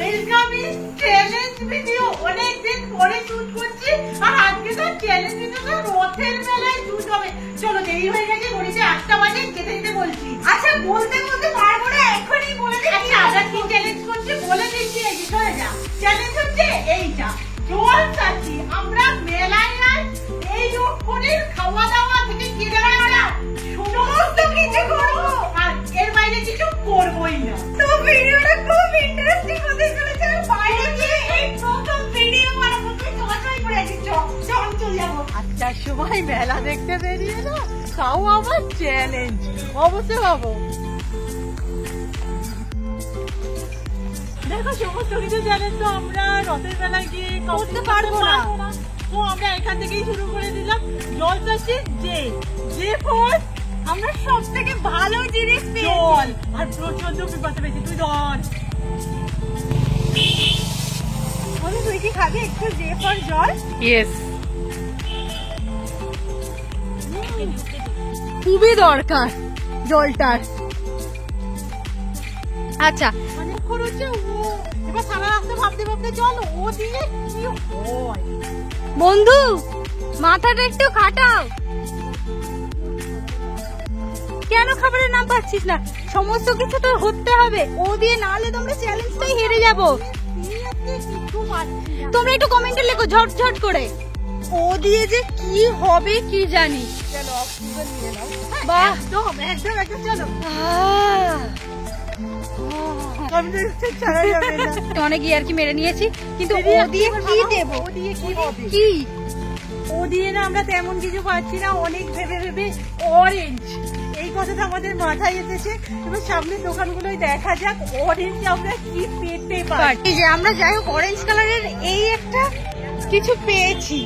Welcoming challenge video অনেকদিন পরে shoot করছি আর আজকে তো চ্যালেঞ্জ ভিডিওটা রথের মেলায় শুট হবে। চলো দেরি হয়ে গেছে, ঘড়িতে 8টা বাজে, যেতে যেতে বলছি। আচ্ছা বলতে বলতে পারবো না, এখনই বলে দিচ্ছি। আচ্ছা আমরা কি চ্যালেঞ্জ করছি বলে দিচ্ছি, এই বিষয়ে যা চ্যালেঞ্জ হচ্ছে এইটা। জল চাচ্ছি আমরা মেলায় আজ এই রক্ষণের খাওয়া দাওয়া থেকে কেনাকাটা সমস্ত কিছু করবো, আর এর বাইরে কিছু করবোই না। তো ভিডিওটা খুব ইন্টারেস্টিং হতে চলেছে। বাইরে গিয়ে এই প্রথম ভিডিও বানাবো, তুই সবাই করে আছিস, চল চলে যাবো। 8টার সময় মেলা দেখতে বেরিয়ে না, তাও আবার চ্যালেঞ্জ, অবশ্যই পাবো। দেখো সমস্ত কিছু জানেন তো আমরা রথের মেলায় গিয়ে করতে পারবো না, তো আমরা এখান থেকেই শুরু করে দিলাম। জল চাচ্ছি যে ফল আমরা সব থেকে ভালো জিনিস জল, আর প্রচন্ড পিপাসা পেয়েছি। তুই ধর, তুই কি খাবি একটু যে ফল জল? ইয়েস, খুবই দরকার জলটার। আচ্ছা অনেকক্ষণ হচ্ছে, ও এবার সারা রাস্তা ভাবতে ভাবতে চলো ও দিয়ে কি হয়। বন্ধু মাথাটা একটু খাটাও, কেন খাবারের নাম পাচ্ছিস না? সমস্ত কিছু তো হতে হবে, ও দিয়ে না হলে তোমরা চ্যালেঞ্জটাই হেরে যাবো। তোমরা একটু কমেন্টে লেখো ঝট ঝট করে, ও দিয়ে যে কি হবে কি জানি। চলো অক্সিজেন নিয়ে নাও। বাহ একদম একদম একদম, চলো। অনেক আর কি মেরে নিয়েছি, কিন্তু ও দিয়ে কি দেবো? ও দিয়ে কি হবে? কি ও দিয়ে না আমরা তেমন কিছু পাচ্ছি না, অনেক ভেবে ভেবে অরেঞ্জ এই কথাটা আমাদের মাথায় এসেছে। এবার সামনের দোকানগুলোই দেখা যাক অরেঞ্জ আমরা কি পেতে পারি। এই যে আমরা যাই হোক অরেঞ্জ কালারের এই একটা কিছু পেয়েছি।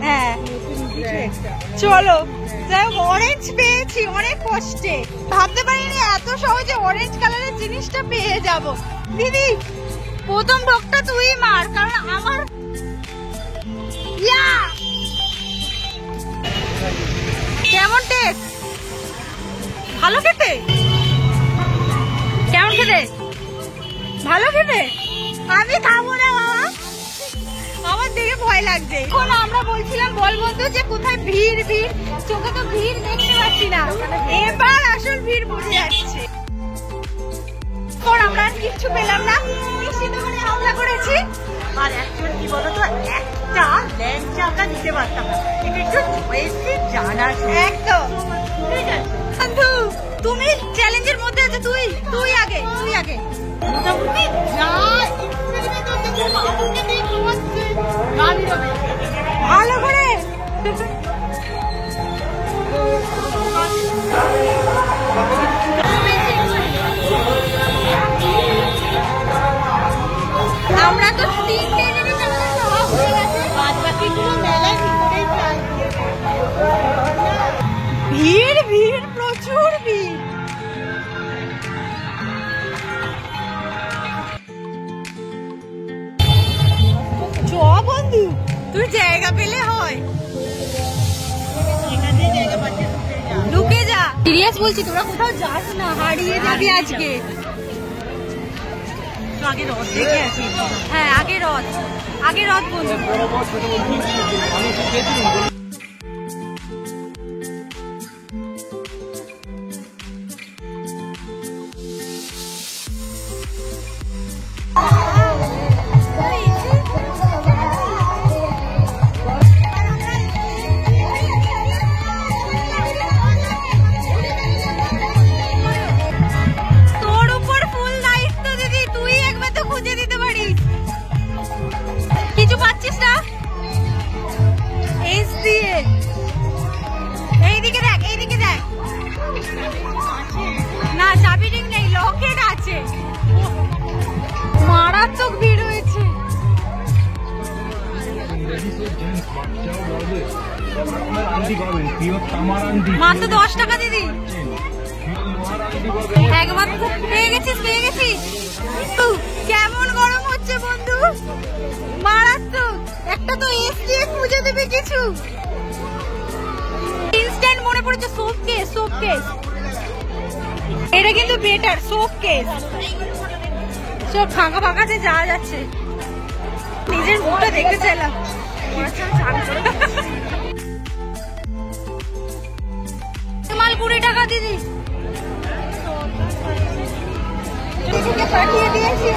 হ্যাঁ চলো যাই হোক অরেঞ্জ পেয়েছি অনেক কষ্টে, ভাবতে পারিনি এত সহজে অরেঞ্জ কালারের জিনিসটা পেয়ে যাব। দিদি প্রথম ঢোকটা তুই মার, কারণ আমার কেমন টেস্ট? ভালো খেতে? কেমন খেতে? ভালো খেতে? আমি খাবো না বাবা, আমার দেখে ভয় লাগছে। এখন আমরা বলছিলাম বল বন্ধু যে কোথায় ভিড় ভিড়, চোখে তো ভিড় দেখতে পাচ্ছি না, এবার আসল ভিড় বুঝে যাচ্ছে। আমরা কিচ্ছু পেলাম না, মিষ্টি দোকানে হামলা করেছি। আর অ্যাকচুয়ালি কি বলতো, একটা ল্যাংচা আমরা নিতে পারতাম না, এটা একটু চয়েসে জানা। একদম ঠিক আছে বন্ধু, তুমি চ্যালেঞ্জের মধ্যে আছো, তুই আগে মোটামুটি যা এক্সপেরিমেন্ট হচ্ছে যে বাবুকে দিয়ে খাওয়াচ্ছে গাড়ি হবে ভালো করে। আমরা তো 3টে জিনিস আমাদের খাওয়া হয়ে গেছে, বাদ বাকিগুলো মেলায় ভিতরেই প্রায়। ভিড় ভিড় প্রচুর ভিড়। চ বন্ধু, তুই জায়গা পেলে হয়, এখানে জায়গা পাচ্ছে ঢুকে যা। সিরিয়াস বলছি, তোরা কোথাও যাস না, হারিয়ে যাবি আজকে। আগে রথ দেখে আসি। হ্যাঁ আগে রথ বন্ধু। তোর উপর ফুল দায়িত্ব দিদি, তুই একবার তো খুঁজে দিতে পারিস। কিছু পাচ্ছিস না? এইদিকে দেখ না, চাবি রিং নেই, লকেট আছে। মারাত্মক ভিড় হয়েছে। মাত্র 10 টাকা দিদি, একবার পেয়ে গেছিস। কেমন গরম হচ্ছে বন্ধু, মারাত্মক। একটা তো এসি খুঁজে দেবে কিছু। ইনস্ট্যান্ট মনে পড়েছে সোপ কেস, এটা কিন্তু বেটার সোপ কেস। সব ফাঁকা ফাঁকাতে যাওয়া যাচ্ছে, নিজের মুখটা দেখতে চাইলাম। মাল 20 টাকা দিদি পাঠিয়ে দিয়েছি,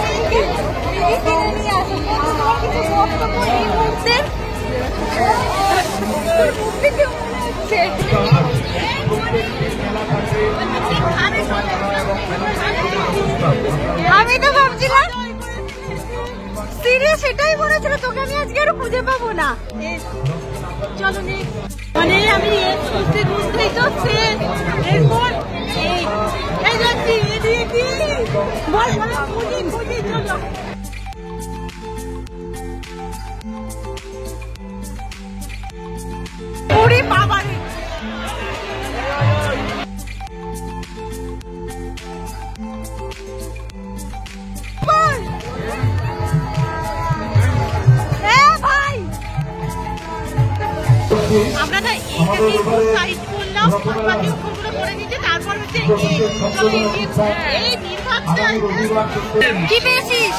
কিনে নিয়ে আসো। কিছু বক্তব্য এই মুহূর্তে আমি তো ভাবছিলাম সিরিয়াস, সেটাই মনে ছিল তোকে আমি আজকে আর খুঁজে পাবো না। চলো মানে আমি খুঁজতে খুঁজতেই তো এরপর এই যাচ্ছি এদিকে বল খুঁজি খুঁজি। চলো ওরে বাবা রে, আমরা না এইটাকে সাইড করলাম, বাকি ওগুলো করে নিতে, তারপর হচ্ছে এই নির্বাচনটা কি পেয়েছিস?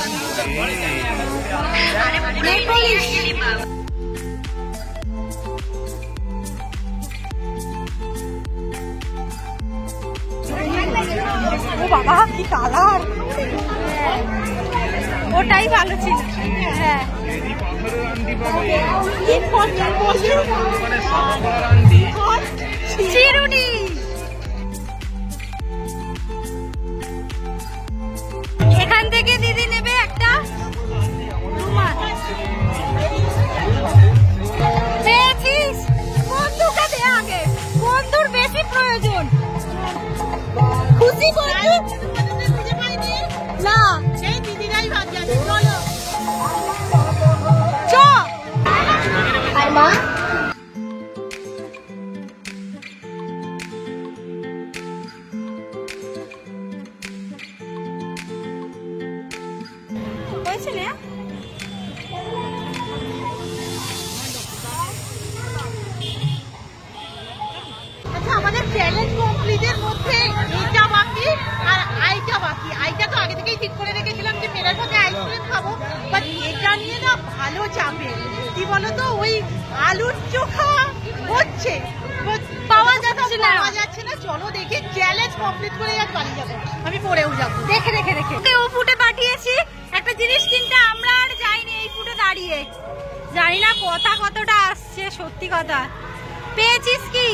ও বাবা কি কালার, ওটাই ভালো ছিল। হ্যাঁ চিরুনি, এখান থেকে দিদি নেবে একটা রুমাল। পেয়েছিস? বন্ধুকে দে আগে, বন্ধুর বেশি প্রয়োজন। খুশি বন্ধু না, সেই দিদিরাই ভাব জানে। চলো মা, আচ্ছা আমাদের চ্যালেঞ্জ কমপ্লিটের মধ্যে এইটা বাকি আর আইটা বাকি। আইটা তো আগে থেকেই ঠিক করে রেখেছিলাম যে মেলার পথে আইসক্রিম খাবো, বাট এটা নিয়ে না ভালো চাপে। কি বলতো, ওই আলুর চোখা হচ্ছে পাওয়া যাচ্ছে না। চলো দেখি চ্যালেঞ্জ কমপ্লিট করে বাড়ি যাবো, আমি পরেও যাবো। দেখে রেখে ও ফুটে পাঠিয়েছি একটা জিনিস কিনতে, আমরা আর যাইনি, এই ফুটে দাঁড়িয়ে। জানি না কথা কতটা আসছে, সত্যি কথা। পেয়েছিস কি?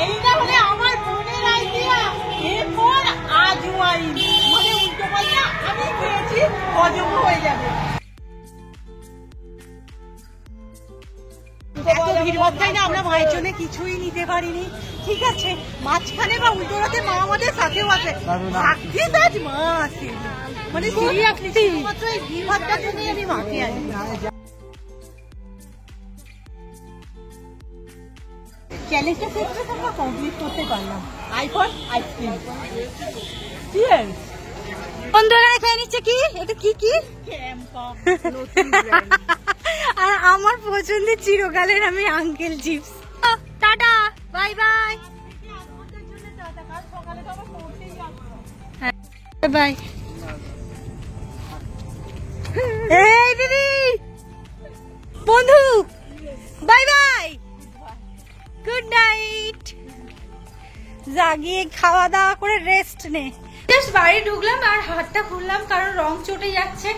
এইটা হলে আমার বোনের আইডিয়া, এরপর আজওয়াই মানে উল্টো পাল্টা আমি পেয়েছি, অযোগ্য হয়ে যাবে। আমরা মায়ের জন্য কিছুই নিতে পারিনি, ঠিক আছে? মাঝখানে বা উল্টো রাতে মা আমাদের সাথেও আছে, মা আছে মানে শুধুমাত্র এই বিভাগটার জন্যই আমি মাকে আনি। চ্যালেঞ্জটা শেষ করে আমরা কমপ্লিট করতে পারলাম। আইফোন আইসক্রিম বন্ধুরা খেয়ে নিচ্ছে। কি এটা? কি আর আমার পছন্দের চিরকালের আমি Uncle Chips. Ta-ta, bye bye, bye. এই দিদি বন্ধু, বাই বাই, গুড নাইট। জাগিয়ে খাওয়া দাওয়া করে রেস্ট নে। জাস্ট বাড়ি ঢুকলাম আর হাতটা খুললাম, কারণ রং চটে যাচ্ছে,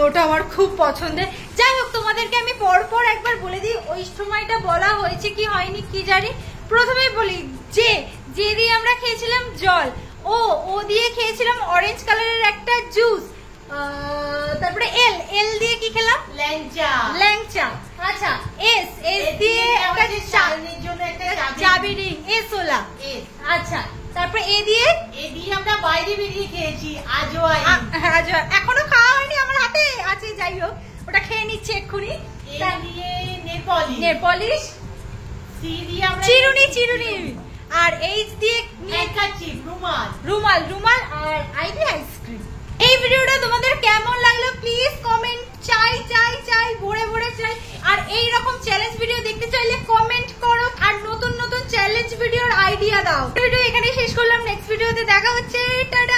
ওটা আমার খুব পছন্দের। যাই হোক, তোমাদেরকে আমি পরপর একবার বলে দিই, ওই সময়টা বলা হয়েছে কি হয়নি কি জানি। প্রথমেই বলি যে দিয়ে আমরা খেয়েছিলাম জল, ও দিয়ে খেয়েছিলাম অরেঞ্জ কালারের একটা জুস, তারপরে এল দিয়ে কি খেলাম? ল্যাংচা। আচ্ছা, এস দিয়ে একটা চাবি রিং, এসোলা। আচ্ছা, তারপরে এ দিয়ে আমরা বাইরে বেরিয়ে খেয়েছি আজওয়াই। এখনো খাওয়া হয়নি, আমার হাতে আছে। যাই হোক, ওটা খেয়ে নিচ্ছে এক্ষুনি। নেল পলিশ, চিরুনি, আর এইচ দিয়ে রুমাল, আর আই দিয়ে আইসক্রিম। এই ভিডিওটা তোমাদের কেমন লাগলো প্লিজ কমেন্ট চাই ভরে চাই। আর এইরকম চ্যালেঞ্জ ভিডিও দেখতে চাইলে কমেন্ট করো, আর নতুন চ্যালেঞ্জ ভিডিওর আইডিয়া দাও। ভিডিও এখানেই শেষ করলাম, নেক্সট ভিডিওতে দেখা হচ্ছে, টাটা।